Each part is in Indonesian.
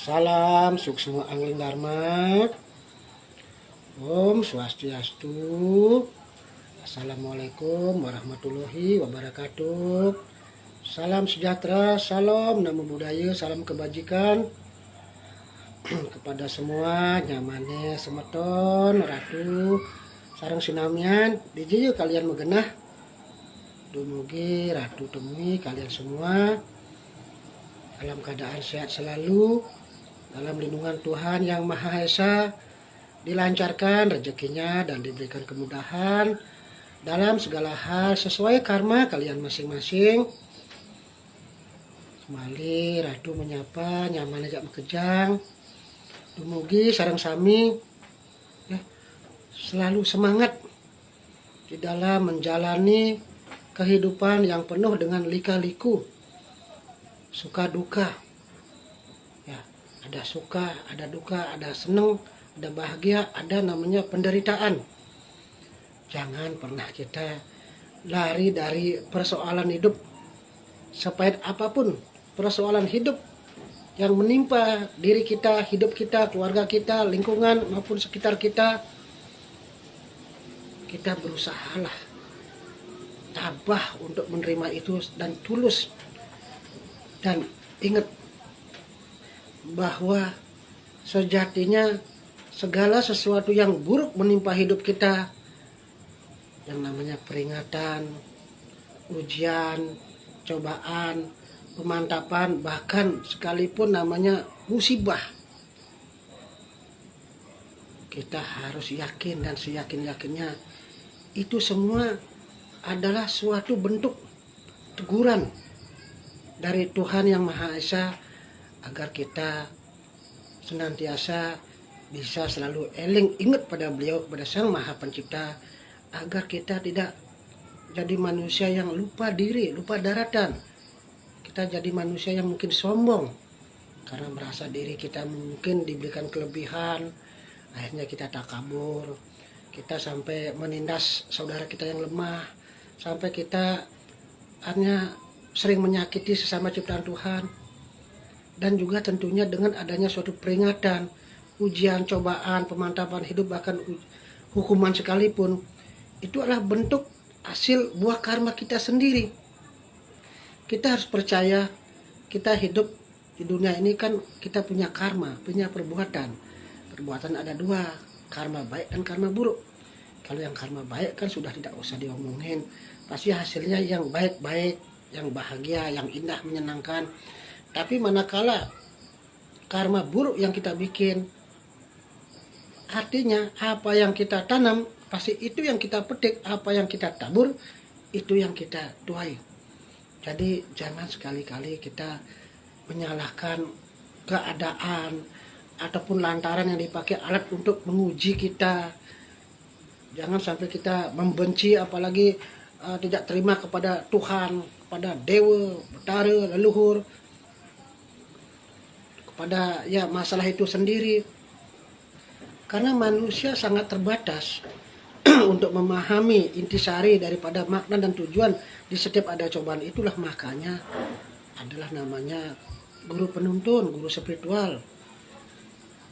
Salam suksma angling dharma. Om Swastiastu. Assalamualaikum warahmatullahi wabarakatuh. Salam sejahtera, salam namo buddhaya, salam kebajikan kepada semua nyamane semeton ratu sareng sinamian dijieu kalian megenah dumugi ratu temui kalian semua dalam keadaan sehat selalu, dalam lindungan Tuhan Yang Maha Esa, dilancarkan rezekinya dan diberikan kemudahan dalam segala hal sesuai karma kalian masing-masing. Kembali ratu menyapa nyaman ajak bekejang dumugi sareng sami ya, selalu semangat di dalam menjalani kehidupan yang penuh dengan lika-liku, suka duka ya, ada suka, ada duka, ada seneng, ada bahagia, ada namanya penderitaan. Jangan pernah kita lari dari persoalan hidup, sepahit apapun persoalan hidup yang menimpa diri kita, hidup kita, keluarga kita, lingkungan maupun sekitar kita. Kita berusahalah tabah untuk menerima itu dan tulus. Dan ingat bahwa sejatinya segala sesuatu yang buruk menimpa hidup kita, yang namanya peringatan, ujian, cobaan, pemantapan, bahkan sekalipun namanya musibah, kita harus yakin dan seyakin-yakinnya itu semua adalah suatu bentuk teguran dari Tuhan Yang Maha Esa agar kita senantiasa bisa selalu eling ingat pada beliau, pada Sang Maha Pencipta, agar kita tidak jadi manusia yang lupa diri, lupa daratan. Kita jadi manusia yang mungkin sombong karena merasa diri kita mungkin diberikan kelebihan, akhirnya kita takabur, kita sampai menindas saudara kita yang lemah, sampai kita hanya sering menyakiti sesama ciptaan Tuhan. Dan juga tentunya dengan adanya suatu peringatan, ujian, cobaan, pemantapan hidup, bahkan hukuman sekalipun, itu adalah bentuk hasil buah karma kita sendiri. Kita harus percaya kita hidup di dunia ini kan kita punya karma, punya perbuatan. Perbuatan ada dua, karma baik dan karma buruk. Kalau yang karma baik kan sudah tidak usah diomongin, pasti hasilnya yang baik-baik, yang bahagia, yang indah, menyenangkan. Tapi manakala karma buruk yang kita bikin, artinya apa yang kita tanam pasti itu yang kita petik, apa yang kita tabur itu yang kita tuai. Jadi jangan sekali-kali kita menyalahkan keadaan ataupun lantaran yang dipakai alat untuk menguji kita. Jangan sampai kita membenci, apalagi tidak terima kepada Tuhan, kepada Dewa, Betara, leluhur, kepada ya masalah itu sendiri. Karena manusia sangat terbatas untuk memahami intisari daripada makna dan tujuan di setiap ada cobaan. Itulah makanya adalah namanya guru penuntun, guru spiritual.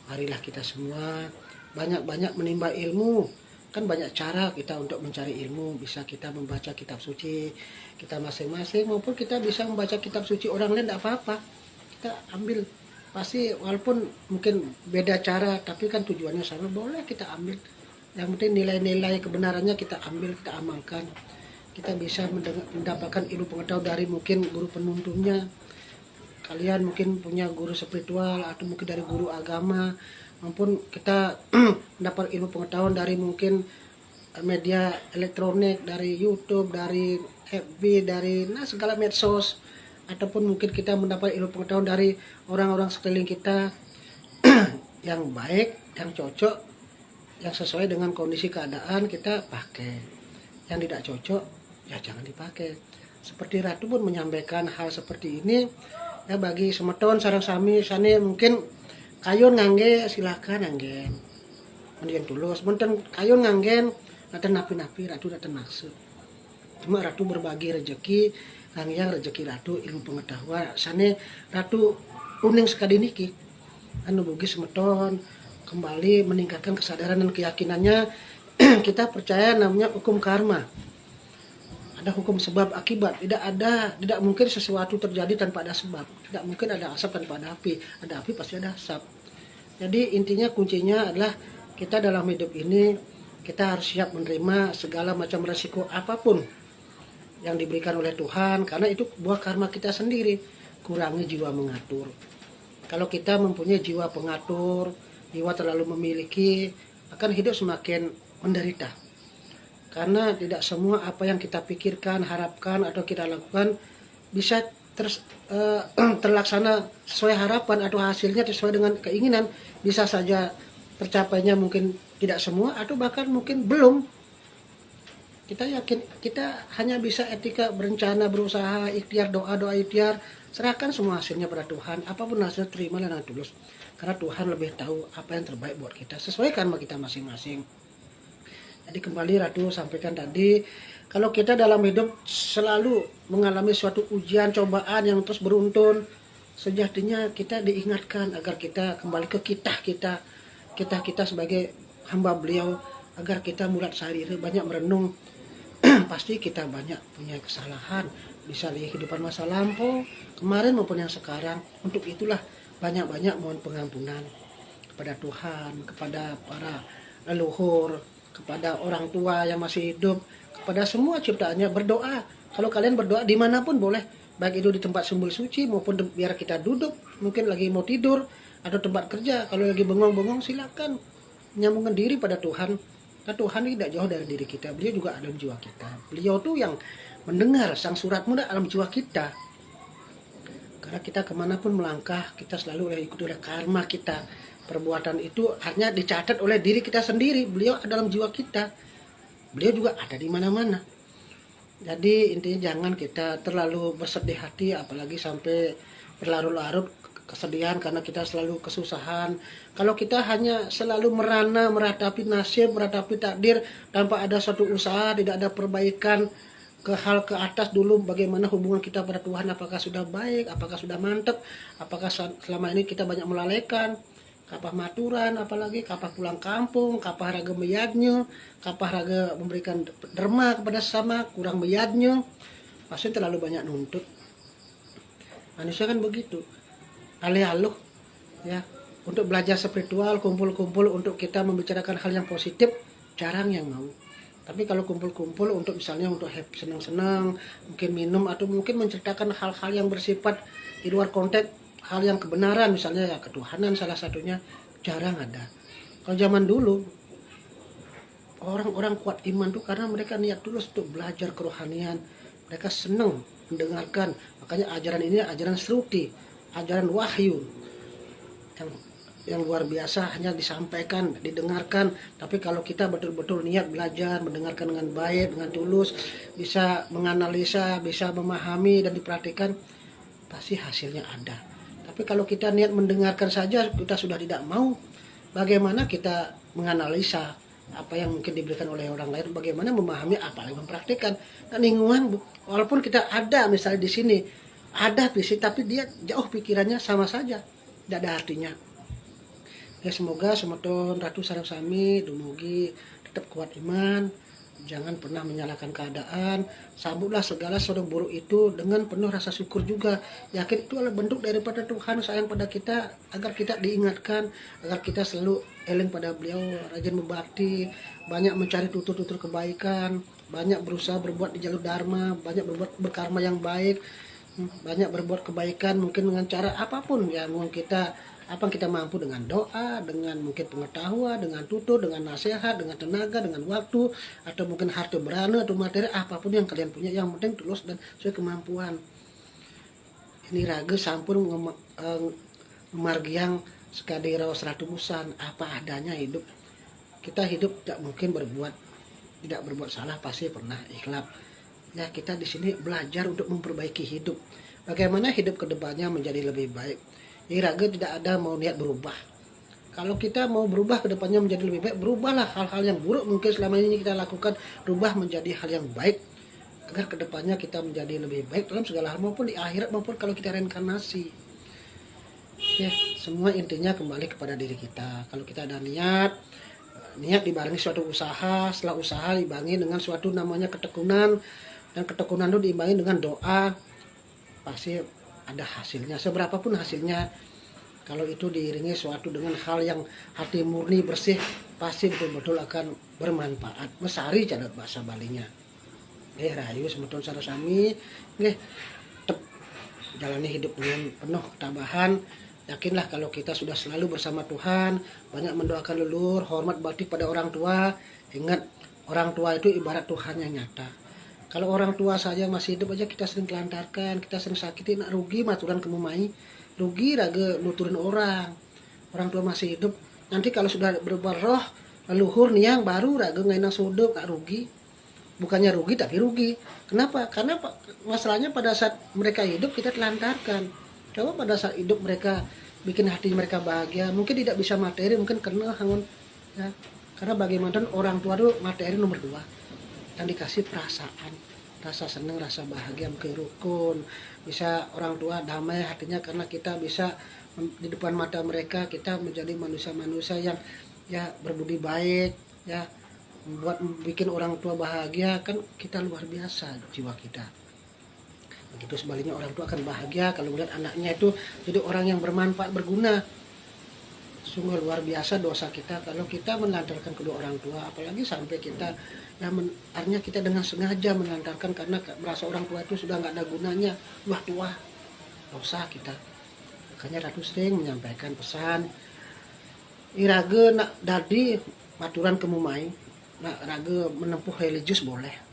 Marilah kita semua banyak-banyak menimba ilmu. Kan banyak cara kita untuk mencari ilmu. Bisa kita membaca kitab suci kita masing-masing, maupun kita bisa membaca kitab suci orang lain, tidak apa-apa. Kita ambil, pasti walaupun mungkin beda cara, tapi kan tujuannya sama, boleh kita ambil. Yang penting nilai-nilai kebenarannya kita ambil, kita amalkan. Kita bisa mendapatkan ilmu pengetahuan dari mungkin guru penuntunnya. Kalian mungkin punya guru spiritual atau mungkin dari guru agama, maupun kita mendapat ilmu pengetahuan dari mungkin media elektronik, dari YouTube, dari FB, dari segala medsos, ataupun mungkin kita mendapat ilmu pengetahuan dari orang-orang sekeliling kita yang baik, yang cocok, yang sesuai dengan kondisi keadaan kita pakai. Yang tidak cocok ya jangan dipakai. Seperti Ratu pun menyampaikan hal seperti ini ya, bagi semeton sareng sami sane mungkin kayun ngangge silakan nganggen mending tulus, menten kayun nganggen naten napi-napi Ratu naten maksud. Cuma Ratu berbagi rezeki, yang rezeki Ratu ilmu pengetahuan sane Ratu uning sekali niki anu bugis semeton kembali meningkatkan kesadaran dan keyakinannya. Kita percaya namanya hukum karma, ada hukum sebab akibat. Tidak mungkin sesuatu terjadi tanpa ada sebab, tidak mungkin ada asap tanpa ada api pasti ada asap. Jadi intinya kuncinya adalah kita dalam hidup ini kita harus siap menerima segala macam resiko apapun yang diberikan oleh Tuhan, karena itu buah karma kita sendiri. Kurangi jiwa mengatur. Kalau kita mempunyai jiwa pengatur, jiwa terlalu memiliki, akan hidup semakin menderita. Karena tidak semua apa yang kita pikirkan, harapkan, atau kita lakukan bisa terlaksana sesuai harapan atau hasilnya sesuai dengan keinginan. Bisa saja tercapainya mungkin tidak semua, atau bahkan mungkin belum. Kita yakin kita hanya bisa etika, berencana, berusaha, ikhtiar, doa ikhtiar, serahkan semua hasilnya pada Tuhan. Apapun hasilnya terimalah dengan tulus, karena Tuhan lebih tahu apa yang terbaik buat kita sesuai karma kita masing-masing. Jadi kembali Ratu sampaikan tadi, kalau kita dalam hidup selalu mengalami suatu ujian, cobaan yang terus beruntun, sejatinya kita diingatkan agar kita kembali ke kita sebagai hamba beliau, agar kita mulat sehari banyak merenung. Pasti kita banyak punya kesalahan, bisa di kehidupan masa lampau, kemarin maupun yang sekarang. Untuk itulah banyak-banyak mohon pengampunan kepada Tuhan, kepada para leluhur, kepada orang tua yang masih hidup, kepada semua ciptaannya. Berdoa, kalau kalian berdoa dimanapun boleh, baik itu di tempat sembul suci maupun biar kita duduk, mungkin lagi mau tidur, atau tempat kerja. Kalau lagi bengong-bengong silakan nyambungkan diri pada Tuhan. Nah, Tuhan tidak jauh dari diri kita, beliau juga ada dalam jiwa kita. Beliau tuh yang mendengar sang surat muda dalam jiwa kita. Karena kita kemanapun melangkah, kita selalu ikut oleh karma kita. Perbuatan itu hanya dicatat oleh diri kita sendiri. Beliau ada dalam jiwa kita. Beliau juga ada di mana-mana. Jadi intinya jangan kita terlalu bersedih hati, apalagi sampai berlarut-larut kesedihan karena kita selalu kesusahan. Kalau kita hanya selalu merana, meratapi nasib, meratapi takdir tanpa ada suatu usaha, tidak ada perbaikan ke hal ke atas dulu, bagaimana hubungan kita pada Tuhan, apakah sudah baik, apakah sudah mantap, apakah selama ini kita banyak melalaikan, kapah maturan, apalagi kapah pulang kampung, kapah raga meyadnya, kapah raga memberikan derma kepada sesama, kurang meyadnya, pasti terlalu banyak nuntut. Manusia kan begitu, alih-alih ya untuk belajar spiritual, kumpul-kumpul untuk kita membicarakan hal yang positif, jarang yang mau. Tapi kalau kumpul-kumpul untuk misalnya untuk senang-senang, mungkin minum, atau mungkin menceritakan hal-hal yang bersifat di luar konteks, hal yang kebenaran, misalnya ya ketuhanan salah satunya, jarang ada. Kalau zaman dulu, orang-orang kuat iman tuh karena mereka niat tulus untuk belajar kerohanian. Mereka senang mendengarkan, makanya ajaran ini ajaran seruti, ajaran wahyu yang luar biasa, hanya disampaikan, didengarkan. Tapi kalau kita betul-betul niat belajar, mendengarkan dengan baik, dengan tulus, bisa menganalisa, bisa memahami dan diperhatikan, pasti hasilnya ada. Tapi kalau kita niat mendengarkan saja, kita sudah tidak mau, bagaimana kita menganalisa apa yang mungkin diberikan oleh orang lain, bagaimana memahami, apalagi mempraktikkan. Dan lingkungan, walaupun kita ada misalnya di sini, ada visi, tapi dia jauh pikirannya sama saja, tidak ada artinya. Ya semoga semeton Ratu sareng sami dumugi tetap kuat iman, jangan pernah menyalahkan keadaan, sambutlah segala sesuatu buruk itu dengan penuh rasa syukur juga. Yakin itu adalah bentuk daripada Tuhan sayang pada kita, agar kita diingatkan, agar kita selalu eling pada beliau, rajin membakti, banyak mencari tutur-tutur kebaikan, banyak berusaha berbuat di jalur dharma, banyak berbuat berkarma yang baik, banyak berbuat kebaikan mungkin dengan cara apapun ya, mungkin kita apa yang kita mampu, dengan doa, dengan mungkin pengetahuan, dengan tutur, dengan nasihat, dengan tenaga, dengan waktu, atau mungkin harta berana atau materi, apapun yang kalian punya, yang penting tulus dan sesuai kemampuan. Ini raga sampun memargiang sekali rawas ratu musan, apa adanya hidup. Kita hidup tidak mungkin tidak berbuat salah, pasti pernah ikhlap. Ya kita di sini belajar untuk memperbaiki hidup. Bagaimana hidup kedepannya menjadi lebih baik. Jadi raga tidak ada mau niat berubah. Kalau kita mau berubah ke depannya menjadi lebih baik, berubahlah hal-hal yang buruk mungkin selama ini kita lakukan, rubah menjadi hal yang baik, agar ke depannya kita menjadi lebih baik dalam segala hal, maupun di akhirat maupun kalau kita reinkarnasi. Ya, semua intinya kembali kepada diri kita. Kalau kita ada niat dibarengi suatu usaha, setelah usaha dibarengi dengan suatu namanya ketekunan, dan ketekunan itu diimbangi dengan doa, pasti ada hasilnya. Seberapapun hasilnya, kalau itu diiringi suatu dengan hal yang hati murni bersih, pasti betul-betul akan bermanfaat. Mesari cadat bahasa Balinya. Rahayu semeton sarasami, jalani hidup dengan penuh ketabahan. Yakinlah kalau kita sudah selalu bersama Tuhan, banyak mendoakan leluhur, hormat bakti pada orang tua. Ingat, orang tua itu ibarat Tuhan yang nyata. Kalau orang tua saja masih hidup aja kita sering telantarkan, kita sering sakiti, nak rugi maturan kemumai, rugi raga nuturin orang. Orang tua masih hidup, nanti kalau sudah berubah roh, leluhur niang baru raga ngainang sudut, nak rugi. Bukannya rugi tapi rugi. Kenapa? Karena masalahnya pada saat mereka hidup kita telantarkan. Coba pada saat hidup mereka bikin hati mereka bahagia, mungkin tidak bisa materi, mungkin karena hangun ya. Karena bagaimana orang tua itu materi nomor 2, yang dikasih perasaan, rasa senang, rasa bahagia, mungkin rukun, bisa orang tua damai hatinya karena kita bisa di depan mata mereka kita menjadi manusia-manusia yang ya berbudi baik, ya membuat bikin orang tua bahagia, kan kita luar biasa jiwa kita. Begitu sebaliknya orang tua akan bahagia kalau melihat anaknya itu jadi orang yang bermanfaat, berguna. Sungguh luar biasa dosa kita kalau kita melantarkan kedua orang tua, apalagi sampai kita artinya kita dengan sengaja melantarkan karena merasa orang tua itu sudah nggak ada gunanya, tua, dosa kita. Makanya Ratu sering menyampaikan pesan, irage nak dadi maturan kemumai, nak rage menempuh religius boleh.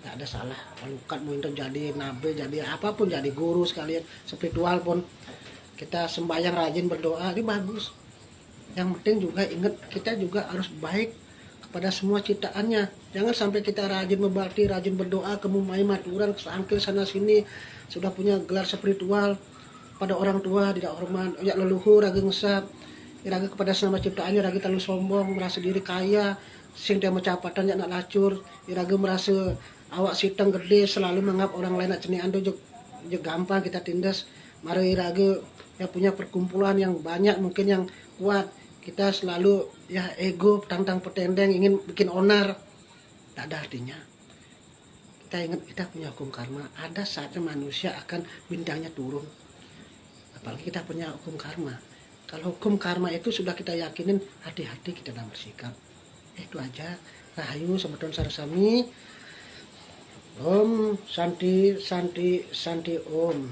Tidak ada salah, walukat mau jadi nabi, jadi apapun, jadi guru sekalian, spiritual pun kita sembahyang rajin berdoa, ini bagus. Yang penting juga ingat kita juga harus baik kepada semua ciptaannya. Jangan sampai kita rajin berbakti, rajin berdoa, kemumai maturan, kesangkil sana sini, sudah punya gelar spiritual pada orang tua, tidak hormat, ya leluhur, raga ngesap, raga kepada sama ciptaannya, raga terlalu sombong, merasa diri kaya, sing dia macapatan ya nak lacur, raga merasa awak sitang gede, selalu menganggap orang lain nak cenian itu gampang kita tindas. Mari raga ya punya perkumpulan yang banyak, mungkin yang kuat, kita selalu ya ego, tantang petendeng, ingin bikin onar, tak ada artinya. Kita ingat kita punya hukum karma, ada saatnya manusia akan bintangnya turun, apalagi kita punya hukum karma. Kalau hukum karma itu sudah kita yakinin, hati-hati kita dalam bersikap. Itu aja. Rahayu semeton sarasami. Om Santi Santi Santi Om.